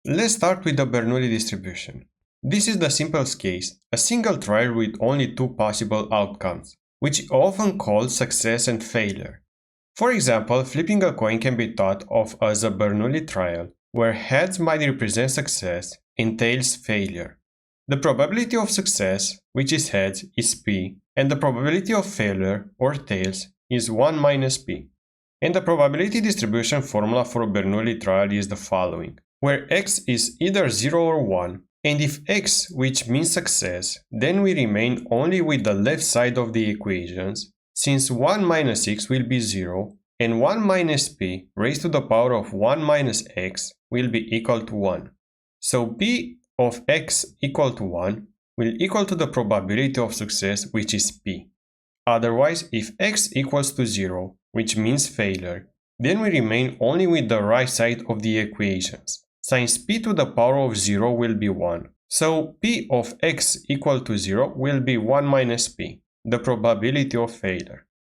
Let's start with the Bernoulli distribution. This is the simplest case, a single trial with only two possible outcomes, which is often called success and failure. For example, flipping a coin can be thought of as a Bernoulli trial, where heads might represent success and tails failure. The probability of success, which is heads, is p, and the probability of failure, or tails, is 1 minus p. And the probability distribution formula for a Bernoulli trial is the following, where x is either 0 or 1, and if x, which means success, then we remain only with the left side of the equations, since 1 minus x will be 0, and 1 minus p raised to the power of 1 minus x will be equal to 1. So p of x equal to 1 will equal to the probability of success, which is p. Otherwise, if x equals to 0, which means failure, then we remain only with the right side of the equations, since p to the power of 0 will be 1. So p of x equal to 0 will be 1 minus p, the probability of failure.